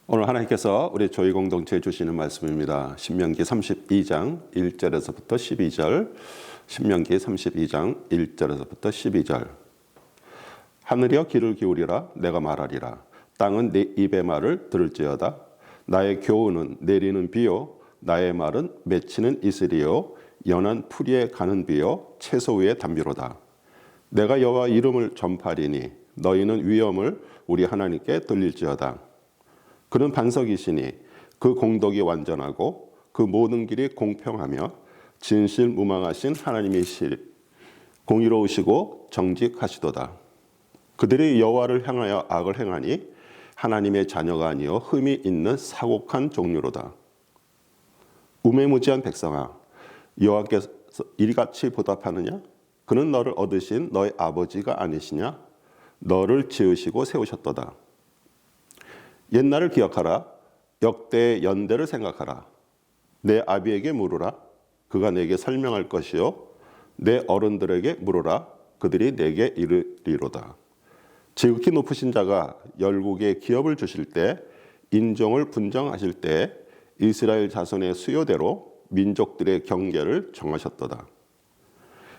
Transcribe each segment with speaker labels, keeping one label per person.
Speaker 1: 오늘 하나님께서 우리 조이 공동체에 주시는 말씀입니다. 신명기 32장 1절에서부터 12절. 신명기 32장 1절에서부터 12절. 하늘이여 귀를 기울이라 내가 말하리라. 땅은 내 입의 말을 들을지어다. 나의 교훈은 내리는 비요 나의 말은 맺히는 이슬이요 연한 풀이에 가는 비요 채소 위에 담비로다. 내가 여호와 이름을 전파리니 너희는 위엄을 우리 하나님께 돌릴지어다. 그는 반석이시니 그 공덕이 완전하고 그 모든 길이 공평하며 진실무망하신 하나님이시리 공의로우시고 정직하시도다. 그들이 여호와를 향하여 악을 행하니 하나님의 자녀가 아니요 흠이 있는 사곡한 종류로다. 우매무지한 백성아, 여호와께서 이같이 보답하느냐? 그는 너를 얻으신 너의 아버지가 아니시냐? 너를 지으시고 세우셨도다. 옛날을 기억하라. 역대의 연대를 생각하라. 내 아비에게 물으라. 그가 내게 설명할 것이요 내 어른들에게 물으라. 그들이 내게 이르리로다. 지극히 높으신 자가 열국에 기업을 주실 때 인종을 분정하실 때 이스라엘 자손의 수요대로 민족들의 경계를 정하셨도다.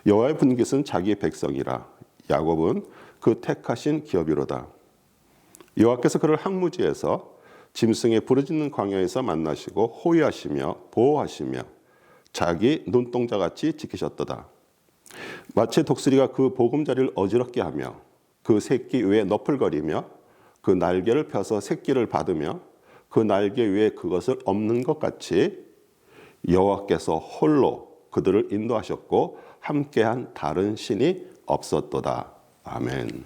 Speaker 1: 여호와의 분깃은 자기 백성이라. 야곱은 그 택하신 기업이로다. 여호와께서 그를 항무지에서 짐승의 부르짖는 광야에서 만나시고 호위하시며 보호하시며 자기 눈동자같이 지키셨도다. 마치 독수리가 그 보금자리를 어지럽게 하며 그 새끼 위에 너풀거리며 그 날개를 펴서 새끼를 받으며 그 날개 위에 그것을 엎는 것 같이 여호와께서 홀로 그들을 인도하셨고 함께한 다른 신이 없었도다. 아멘.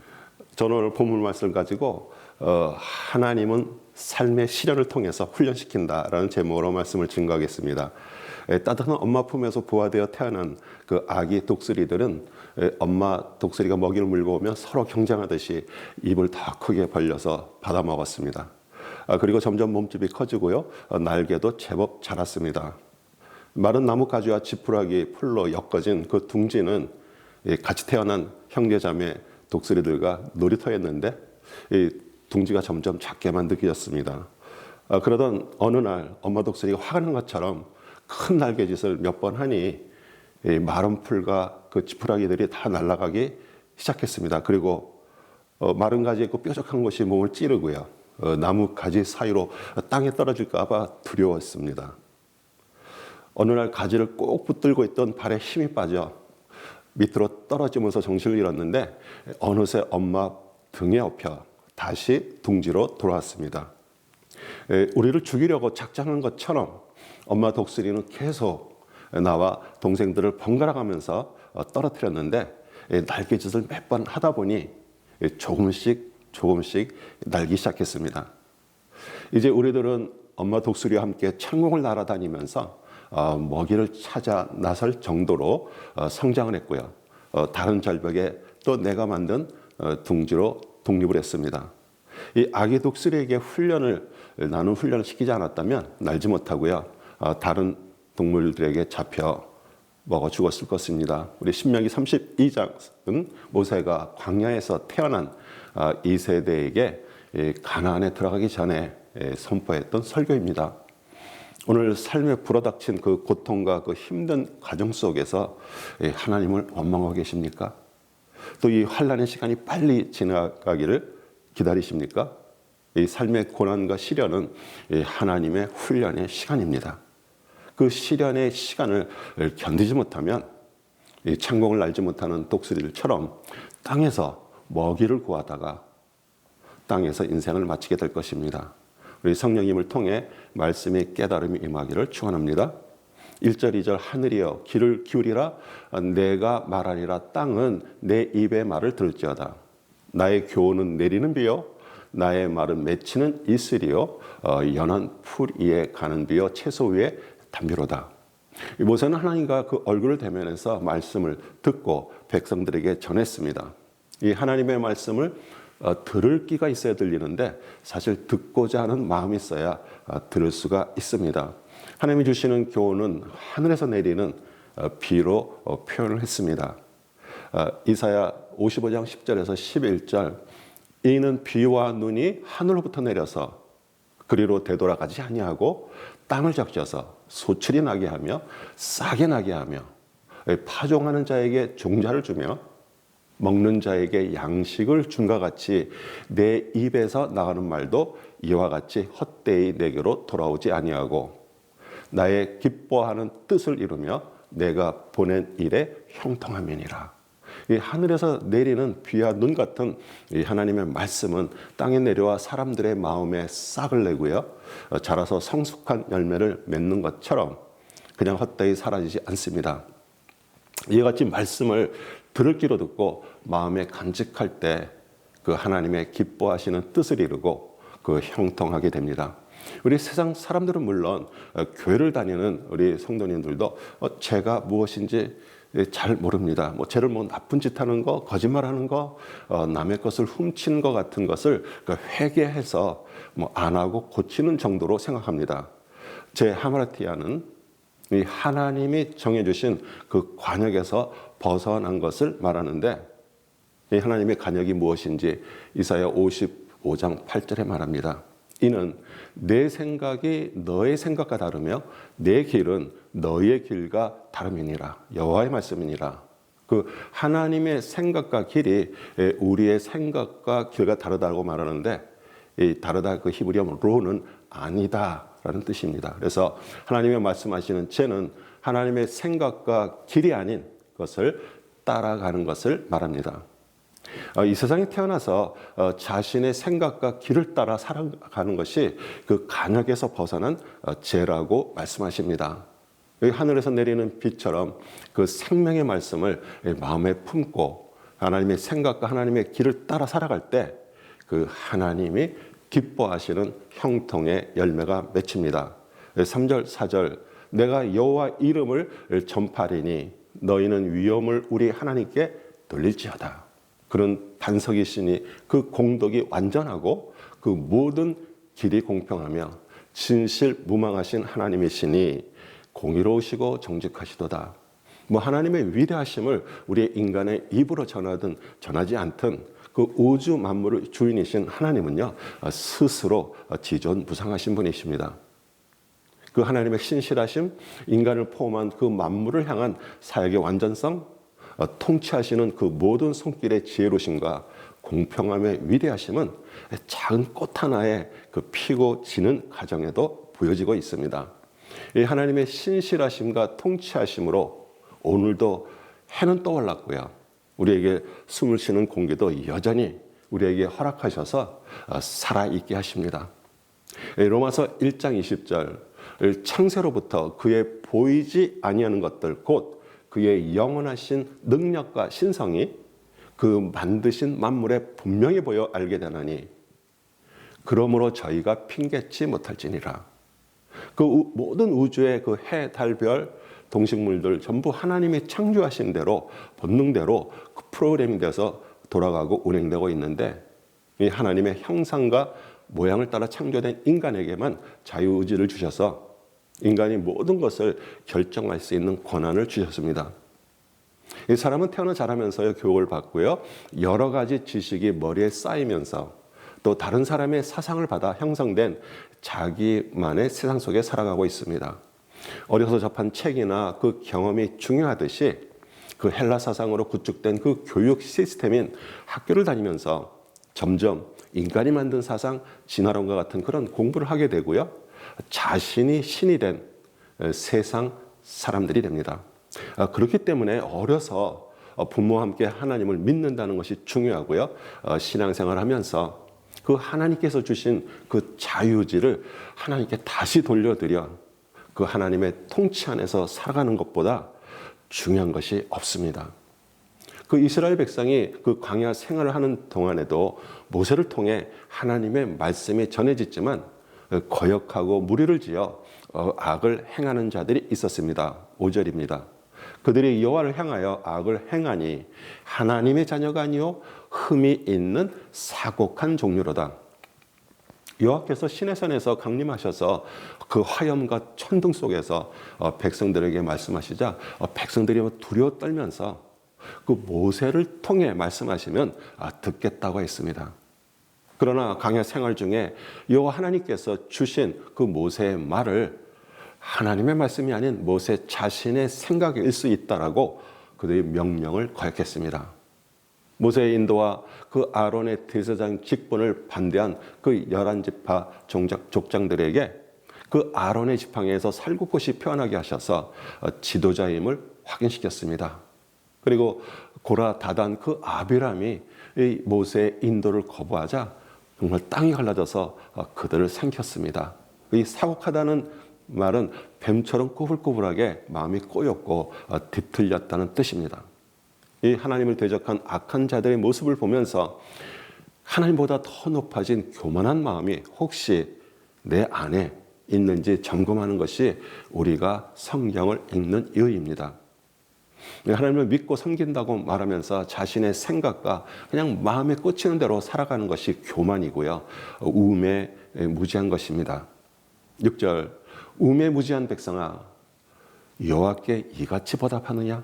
Speaker 1: 저는 오늘 본문 말씀을 가지고 하나님은 삶의 시련을 통해서 훈련시킨다라는 제목으로 말씀을 증거하겠습니다. 따뜻한 엄마 품에서 부화되어 태어난 그 아기 독수리들은 엄마 독수리가 먹이를 물고 오면 서로 경쟁하듯이 입을 더 크게 벌려서 받아먹었습니다. 그리고 점점 몸집이 커지고요. 날개도 제법 자랐습니다. 마른 나뭇가지와 지푸라기 풀로 엮어진 그 둥지는 같이 태어난 형제자매 독수리들과 놀이터였는데 이 둥지가 점점 작게만 느껴졌습니다. 그러던 어느 날 엄마 독수리가 화가 난 것처럼 큰 날개짓을 몇 번 하니 마른 풀과 그 지푸라기들이 다 날아가기 시작했습니다. 그리고 마른 가지에 있고 뾰족한 것이 몸을 찌르고요. 나무 가지 사이로 땅에 떨어질까 봐 두려웠습니다. 어느 날 가지를 꼭 붙들고 있던 발에 힘이 빠져 밑으로 떨어지면서 정신을 잃었는데 어느새 엄마 등에 업혀 다시 둥지로 돌아왔습니다. 우리를 죽이려고 작정한 것처럼 엄마 독수리는 계속 나와 동생들을 번갈아 가면서 떨어뜨렸는데 날개짓을 몇 번 하다 보니 조금씩 날기 시작했습니다. 이제 우리들은 엄마 독수리와 함께 천공을 날아다니면서 먹이를 찾아 나설 정도로 성장을 했고요. 다른 절벽에 또 내가 만든 둥지로 독립을 했습니다. 이 아기 독수리에게 나는 훈련을 시키지 않았다면 날지 못하고요. 다른 동물들에게 잡혀 먹어 죽었을 것입니다. 우리 신명기 32장은 모세가 광야에서 태어난 이 세대에게 가나안에 들어가기 전에 선포했던 설교입니다. 오늘 삶에 불어닥친 그 고통과 그 힘든 과정 속에서 하나님을 원망하고 계십니까? 또 이 환난의 시간이 빨리 지나가기를 기다리십니까? 이 삶의 고난과 시련은 하나님의 훈련의 시간입니다. 그 시련의 시간을 견디지 못하면 창공을 날지 못하는 독수리들처럼 땅에서 먹이를 구하다가 땅에서 인생을 마치게 될 것입니다. 우리 성령님을 통해 말씀의 깨달음이 임하기를 축원합니다. 1절 2절 하늘이여 귀를 기울이라 내가 말하리라. 땅은 내 입의 말을 들을지어다. 나의 교훈은 내리는 비요 나의 말은 맺히는 이슬이요 연한 풀 위에 가는 비요 채소 위에 담비로다. 모세는 하나님과 그 얼굴을 대면해서 말씀을 듣고 백성들에게 전했습니다. 이 하나님의 말씀을 들을 귀가 있어야 들리는데 사실 듣고자 하는 마음이 있어야 들을 수가 있습니다. 하나님이 주시는 교훈은 하늘에서 내리는 비로 표현을 했습니다. 이사야 55장 10절에서 11절 이는 비와 눈이 하늘로부터 내려서 그리로 되돌아가지 아니하고 땅을 적셔서 소출이 나게 하며 싹이 나게 하며 파종하는 자에게 종자를 주며 먹는 자에게 양식을 준과 같이 내 입에서 나가는 말도 이와 같이 헛되이 내게로 돌아오지 아니하고 나의 기뻐하는 뜻을 이루며 내가 보낸 일에 형통함이니라. 이 하늘에서 내리는 비와 눈 같은 이 하나님의 말씀은 땅에 내려와 사람들의 마음에 싹을 내고요, 자라서 성숙한 열매를 맺는 것처럼 그냥 헛되이 사라지지 않습니다. 이와 같이 말씀을 들을 귀로 듣고 마음에 간직할 때 그 하나님의 기뻐하시는 뜻을 이루고 그 형통하게 됩니다. 우리 세상 사람들은 물론 교회를 다니는 우리 성도님들도 죄가 무엇인지 잘 모릅니다. 죄를 나쁜 짓 하는 거, 거짓말하는 거, 남의 것을 훔치는 것 같은 것을 회개해서 안 하고 고치는 정도로 생각합니다. 제 하마르티아는 이 하나님이 정해주신 그 관역에서 벗어난 것을 말하는데, 이 하나님의 관역이 무엇인지 이사야 55장 8절에 말합니다. 이는 내 생각이 너의 생각과 다르며 내 길은 너의 길과 다름이니라. 여호와의 말씀이니라. 그 하나님의 생각과 길이 우리의 생각과 길과 다르다고 말하는데, 이 다르다 그 히브리어 로는 아니다라는 뜻입니다. 그래서 하나님의 말씀하시는 죄는 하나님의 생각과 길이 아닌 것을 따라가는 것을 말합니다. 이 세상에 태어나서 자신의 생각과 길을 따라 살아가는 것이 그 간역에서 벗어난 죄라고 말씀하십니다. 하늘에서 내리는 비처럼 그 생명의 말씀을 마음에 품고 하나님의 생각과 하나님의 길을 따라 살아갈 때 그 하나님이 기뻐하시는 형통의 열매가 맺힙니다. 3절 4절 내가 여호와 이름을 전파리니 너희는 위엄을 우리 하나님께 돌릴지어다. 그런 반석이시니 그 공덕이 완전하고 그 모든 길이 공평하며 진실무망하신 하나님이시니 공의로우시고 정직하시도다. 하나님의 위대하심을 우리 인간의 입으로 전하든 전하지 않든 그 우주 만물의 주인이신 하나님은요, 스스로 지존무상하신 분이십니다. 그 하나님의 신실하심, 인간을 포함한 그 만물을 향한 사역의 완전성, 통치하시는 그 모든 손길의 지혜로심과 공평함의 위대하심은 작은 꽃 하나의 그 피고 지는 과정에도 보여지고 있습니다. 이 하나님의 신실하심과 통치하심으로 오늘도 해는 떠올랐고요, 우리에게 숨을 쉬는 공기도 여전히 우리에게 허락하셔서 살아있게 하십니다. 로마서 1장 20절 창세로부터 그의 보이지 아니하는 것들 곧 그의 영원하신 능력과 신성이 그 만드신 만물에 분명히 보여 알게 되나니 그러므로 저희가 핑계치 못할지니라. 그 모든 우주의 그 해, 달, 별, 동식물들 전부 하나님이 창조하신 대로 본능대로 그 프로그래밍 돼서 돌아가고 운행되고 있는데, 이 하나님의 형상과 모양을 따라 창조된 인간에게만 자유의지를 주셔서 인간이 모든 것을 결정할 수 있는 권한을 주셨습니다. 이 사람은 태어나 자라면서 교육을 받고요, 여러 가지 지식이 머리에 쌓이면서 또 다른 사람의 사상을 받아 형성된 자기만의 세상 속에 살아가고 있습니다. 어려서 접한 책이나 그 경험이 중요하듯이 그 헬라 사상으로 구축된 그 교육 시스템인 학교를 다니면서 점점 인간이 만든 사상, 진화론과 같은 그런 공부를 하게 되고요, 자신이 신이 된 세상 사람들이 됩니다. 그렇기 때문에 어려서 부모와 함께 하나님을 믿는다는 것이 중요하고요, 신앙생활을 하면서 그 하나님께서 주신 그 자유의지를 하나님께 다시 돌려드려 그 하나님의 통치 안에서 살아가는 것보다 중요한 것이 없습니다. 그 이스라엘 백성이 그 광야 생활을 하는 동안에도 모세를 통해 하나님의 말씀이 전해졌지만 거역하고 무리를 지어 악을 행하는 자들이 있었습니다. 5절입니다. 그들이 여호와를 향하여 악을 행하니 하나님의 자녀가 아니요 흠이 있는 사곡한 종류로다. 여호와께서 시내산에서 강림하셔서 그 화염과 천둥 속에서 백성들에게 말씀하시자 백성들이 두려워 떨면서 그 모세를 통해 말씀하시면 듣겠다고 했습니다. 그러나 광야 생활 중에 여호와 하나님께서 주신 그 모세의 말을 하나님의 말씀이 아닌 모세 자신의 생각일 수 있다라고 그들의 명령을 거역했습니다. 모세의 인도와 그 아론의 대제사장 직분을 반대한 그 11지파 족장들에게 그 아론의 지팡이에서 살구꽃이 피어나게 하셔서 지도자임을 확인시켰습니다. 그리고 고라, 다단, 그 아비람이 이 모세의 인도를 거부하자 정말 땅이 갈라져서 그들을 삼켰습니다. 이 사곡하다는 말은 뱀처럼 꼬불꼬불하게 마음이 꼬였고 뒤틀렸다는 뜻입니다. 이 하나님을 대적한 악한 자들의 모습을 보면서 하나님보다 더 높아진 교만한 마음이 혹시 내 안에 있는지 점검하는 것이 우리가 성경을 읽는 이유입니다. 하나님을 믿고 섬긴다고 말하면서 자신의 생각과 그냥 마음에 꽂히는 대로 살아가는 것이 교만이고요. 우매무지한 것입니다. 6절, 우매무지한 백성아, 여호와께 이같이 보답하느냐?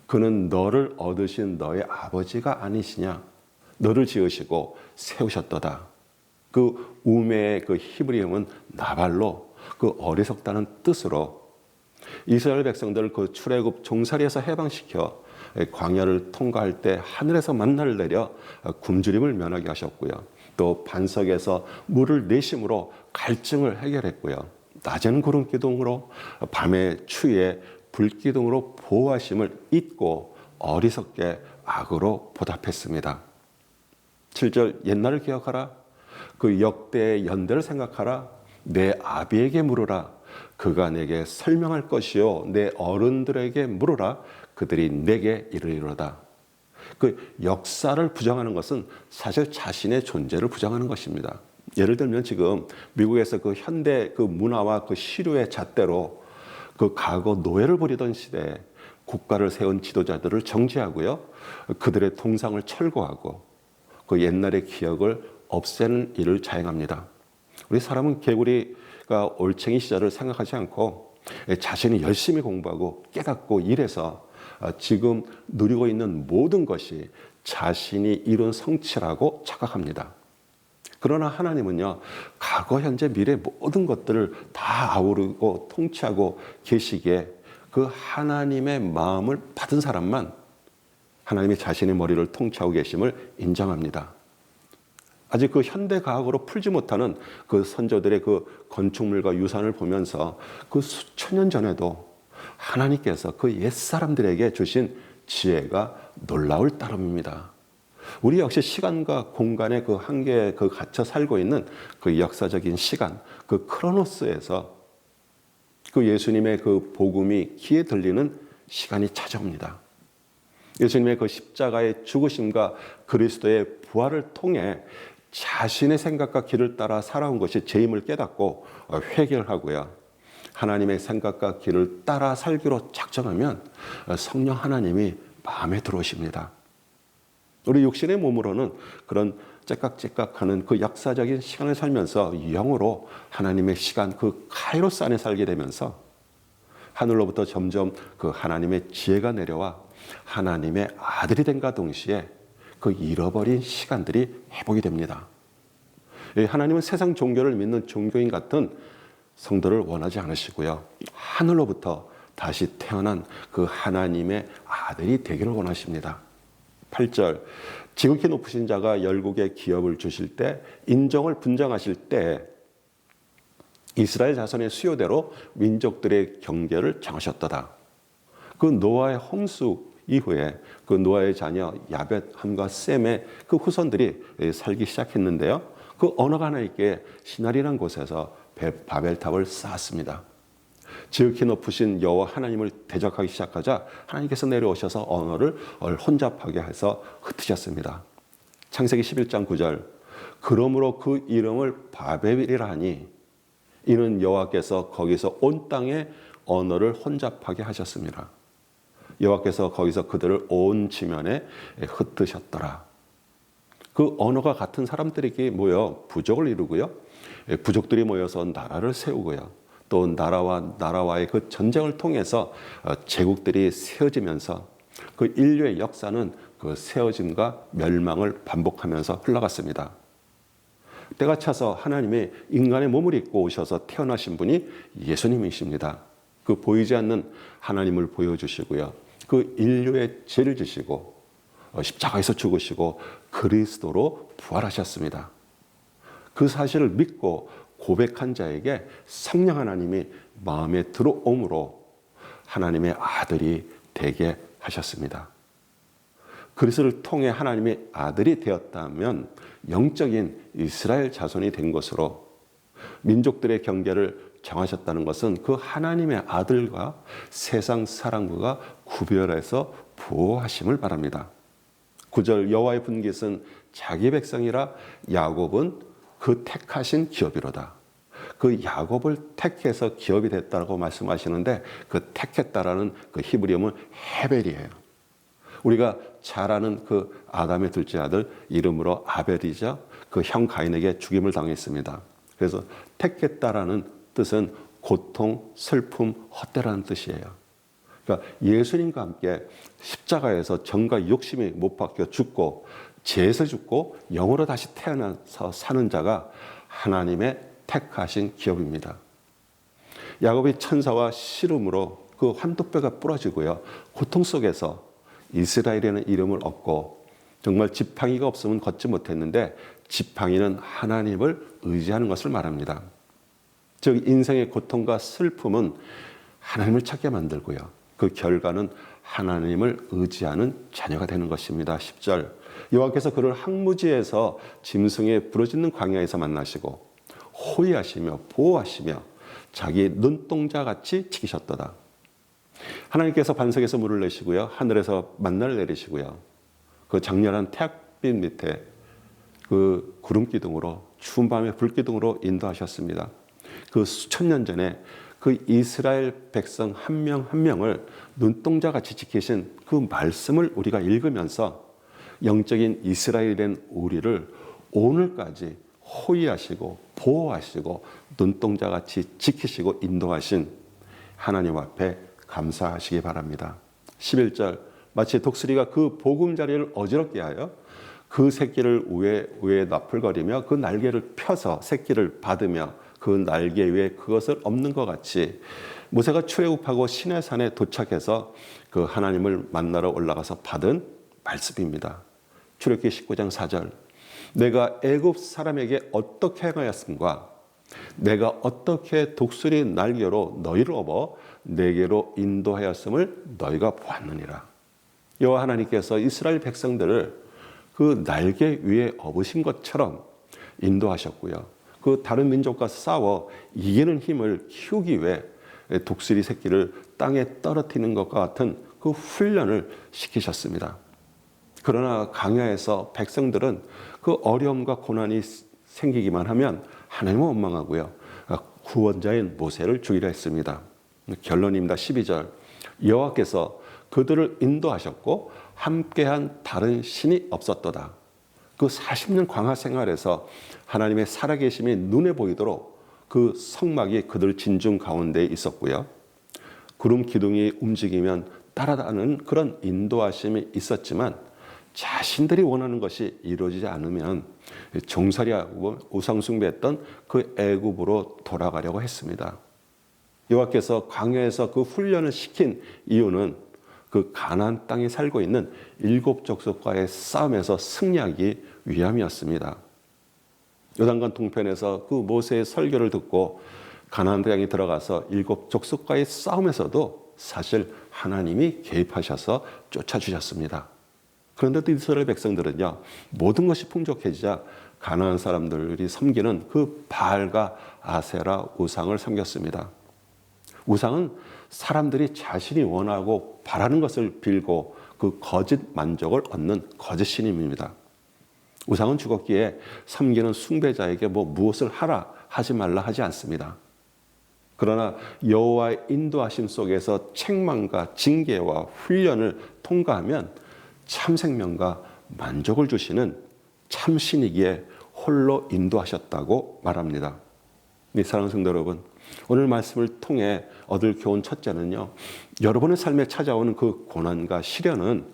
Speaker 1: 그는 너를 얻으신 너의 아버지가 아니시냐? 너를 지으시고 세우셨도다. 그 우매의 그 히브리어는 나발로, 그 어리석다는 뜻으로 이스라엘 백성들을 그 출애굽 종살이에서 해방시켜 광야를 통과할 때 하늘에서 만나를 내려 굶주림을 면하게 하셨고요. 또 반석에서 물을 내심으로 갈증을 해결했고요. 낮에는 구름 기둥으로, 밤에 추위에 불 기둥으로 보호하심을 잊고 어리석게 악으로 보답했습니다. 7절, 옛날을 기억하라. 그 역대의 연대를 생각하라. 내 아비에게 물으라. 그가 내게 설명할 것이요, 내 어른들에게 물으라. 그들이 내게 이르리로다. 그 역사를 부정하는 것은 사실 자신의 존재를 부정하는 것입니다. 예를 들면 지금 미국에서 그 현대 그 문화와 그 시류의 잣대로 그 과거 노예를 부리던 시대에 국가를 세운 지도자들을 정죄하고요, 그들의 동상을 철거하고 그 옛날의 기억을 없애는 일을 자행합니다. 우리 사람은 개구리가 올챙이 시절을 생각하지 않고 자신이 열심히 공부하고 깨닫고 일해서 지금 누리고 있는 모든 것이 자신이 이룬 성취라고 착각합니다. 그러나 하나님은요, 과거, 현재, 미래 모든 것들을 다 아우르고 통치하고 계시기에 그 하나님의 마음을 받은 사람만 하나님이 자신의 머리를 통치하고 계심을 인정합니다. 아직 그 현대 과학으로 풀지 못하는 그 선조들의 그 건축물과 유산을 보면서 그 수천 년 전에도 하나님께서 그 옛사람들에게 주신 지혜가 놀라울 따름입니다. 우리 역시 시간과 공간의 그 한계에 그 갇혀 살고 있는 그 역사적인 시간, 그 크로노스에서 그 예수님의 그 복음이 귀에 들리는 시간이 찾아옵니다. 예수님의 그 십자가의 죽으심과 그리스도의 부활을 통해 자신의 생각과 길을 따라 살아온 것이 죄임을 깨닫고 회개하고요, 하나님의 생각과 길을 따라 살기로 작정하면 성령 하나님이 마음에 들어오십니다. 우리 육신의 몸으로는 그런 째깍째깍하는 그 역사적인 시간을 살면서 영으로 하나님의 시간, 그 카이로스 안에 살게 되면서 하늘로부터 점점 그 하나님의 지혜가 내려와 하나님의 아들이 된과 동시에 그 잃어버린 시간들이 회복이 됩니다. 하나님은 세상 종교를 믿는 종교인 같은 성도를 원하지 않으시고요, 하늘로부터 다시 태어난 그 하나님의 아들이 되기를 원하십니다. 8절, 지극히 높으신 자가 열국의 기업을 주실 때, 인정을 분정하실 때 이스라엘 자손의 수요대로 민족들의 경계를 정하셨도다. 그 노아의 홍수 이후에 그 노아의 자녀 야벳, 함과 셈의 그 후손들이 살기 시작했는데요, 그 언어가 하나 있게 시날이라는 곳에서 바벨탑을 쌓았습니다. 지극히 높으신 여호와 하나님을 대적하기 시작하자 하나님께서 내려오셔서 언어를 혼잡하게 해서 흩으셨습니다. 창세기 11장 9절, 그러므로 그 이름을 바벨이라 하니 이는 여호와께서 거기서 온 땅에 언어를 혼잡하게 하셨습니다. 여호와께서 거기서 그들을 온 지면에 흩으셨더라. 그 언어가 같은 사람들에게 모여 부족을 이루고요, 부족들이 모여서 나라를 세우고요, 또 나라와의 그 전쟁을 통해서 제국들이 세워지면서 그 인류의 역사는 그 세워짐과 멸망을 반복하면서 흘러갔습니다. 때가 차서 하나님의 인간의 몸을 입고 오셔서 태어나신 분이 예수님이십니다. 그 보이지 않는 하나님을 보여주시고요. 그 인류의 죄를 지시고 십자가에서 죽으시고 그리스도로 부활하셨습니다. 그 사실을 믿고 고백한 자에게 성령 하나님이 마음에 들어옴으로 하나님의 아들이 되게 하셨습니다. 그리스도를 통해 하나님의 아들이 되었다면 영적인 이스라엘 자손이 된 것으로 민족들의 경계를 정하셨다는 것은 그 하나님의 아들과 세상 사람과 구별해서 보호하심을 바랍니다. 9절 여호와의 분깃은 자기 백성이라 야곱은 그 택하신 기업이로다. 그 야곱을 택해서 기업이 됐다고 말씀하시는데 그 택했다라는 그 히브리어는 헤벨이에요. 우리가 잘 아는 그 아담의 둘째 아들 이름으로 아벨이죠. 그 형 가인에게 죽임을 당했습니다. 그래서 택했다라는 뜻은 고통, 슬픔, 헛되라는 뜻이에요. 그러니까 예수님과 함께 십자가에서 정과 욕심이 못 박혀 죽고 죄에서 죽고 영으로 다시 태어나서 사는 자가 하나님의 택하신 기업입니다. 야곱이 천사와 씨름으로 그 환도뼈가 부러지고요. 고통 속에서 이스라엘이라는 이름을 얻고 정말 지팡이가 없으면 걷지 못했는데 지팡이는 하나님을 의지하는 것을 말합니다. 즉 인생의 고통과 슬픔은 하나님을 찾게 만들고요. 그 결과는 하나님을 의지하는 자녀가 되는 것입니다. 10절 여호와께서 그를 항무지에서 짐승의 부러지는 광야에서 만나시고 호위하시며 보호하시며 자기 눈동자같이 지키셨도다. 하나님께서 반석에서 물을 내시고요. 하늘에서 만나를 내리시고요. 그 장렬한 태양빛 밑에 그 구름 기둥으로 추운 밤의 불 기둥으로 인도하셨습니다. 그 수천 년 전에 그 이스라엘 백성 한 명 한 명을 눈동자같이 지키신 그 말씀을 우리가 읽으면서 영적인 이스라엘이 된 우리를 오늘까지 호위하시고 보호하시고 눈동자같이 지키시고 인도하신 하나님 앞에 감사하시기 바랍니다. 11절 마치 독수리가 그 보금자리를 어지럽게 하여 그 새끼를 위에 나풀거리며 그 날개를 펴서 새끼를 받으며 그 날개 위에 그것을 엎는 것 같이 모세가 출애굽하고 시내산에 도착해서 그 하나님을 만나러 올라가서 받은 말씀입니다. 출애굽기 19장 4절 내가 애굽 사람에게 어떻게 행하였음과 내가 어떻게 독수리 날개로 너희를 업어 내게로 인도하였음을 너희가 보았느니라. 여호와 하나님께서 이스라엘 백성들을 그 날개 위에 업으신 것처럼 인도하셨고요. 그 다른 민족과 싸워 이기는 힘을 키우기 위해 독수리 새끼를 땅에 떨어뜨리는 것과 같은 그 훈련을 시키셨습니다. 그러나 광야에서 백성들은 그 어려움과 고난이 생기기만 하면 하나님을 원망하고요. 구원자인 모세를 죽이려 했습니다. 결론입니다. 12절 여호와께서 그들을 인도하셨고 함께한 다른 신이 없었도다. 그 40년 광야 생활에서 하나님의 살아계심이 눈에 보이도록 그 성막이 그들 진중 가운데 있었고요. 구름 기둥이 움직이면 따라가는 그런 인도하심이 있었지만 자신들이 원하는 것이 이루어지지 않으면 종살이하고 우상숭배했던 그 애굽으로 돌아가려고 했습니다. 여호와께서 광야에서 그 훈련을 시킨 이유는 그 가나안 땅에 살고 있는 7 족속과의 싸움에서 승리하기 위함이었습니다. 요단강 동편에서 그 모세의 설교를 듣고 가나안 땅에 들어가서 7 족속과의 싸움에서도 사실 하나님이 개입하셔서 쫓아주셨습니다. 그런데도 이스라엘 백성들은요, 모든 것이 풍족해지자 가나안 사람들이 섬기는 그 바알과 아세라 우상을 섬겼습니다. 우상은 사람들이 자신이 원하고 바라는 것을 빌고 그 거짓 만족을 얻는 거짓 신임입니다. 우상은 죽었기에 섬기는 숭배자에게 무엇을 하라 하지 말라 하지 않습니다. 그러나 여호와의 인도하심 속에서 책망과 징계와 훈련을 통과하면 참 생명과 만족을 주시는 참신이기에 홀로 인도하셨다고 말합니다. 사랑하는 성도 여러분, 오늘 말씀을 통해 얻을 교훈 첫째는요, 여러분의 삶에 찾아오는 그 고난과 시련은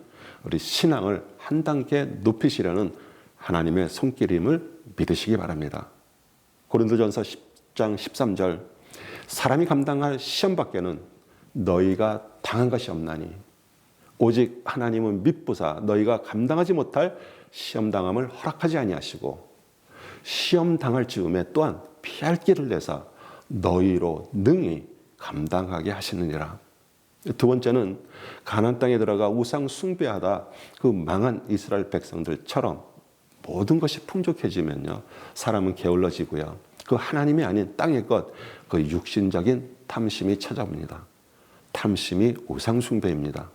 Speaker 1: 우리 신앙을 한 단계 높이시려는 하나님의 손길임을 믿으시기 바랍니다. 고린도전서 10장 13절 사람이 감당할 시험 밖에는 너희가 당한 것이 없나니 오직 하나님은 미쁘사 너희가 감당하지 못할 시험 당함을 허락하지 아니하시고 시험 당할 즈음에 또한 피할 길을 내사 너희로 능히 감당하게 하시느니라. 두 번째는 가나안 땅에 들어가 우상 숭배하다 그 망한 이스라엘 백성들처럼 모든 것이 풍족해지면요 사람은 게을러지고요 그 하나님이 아닌 땅의 것, 그 육신적인 탐심이 찾아옵니다. 탐심이 우상 숭배입니다.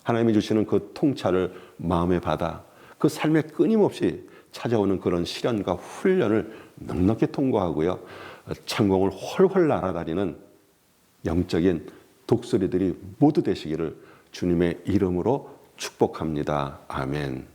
Speaker 1: 하나님이 주시는 그 통찰을 마음에 받아 그 삶에 끊임없이 찾아오는 그런 시련과 훈련을 넉넉히 통과하고요 천공을 훨훨 날아다니는 영적인 독수리들이 모두 되시기를 주님의 이름으로 축복합니다. 아멘.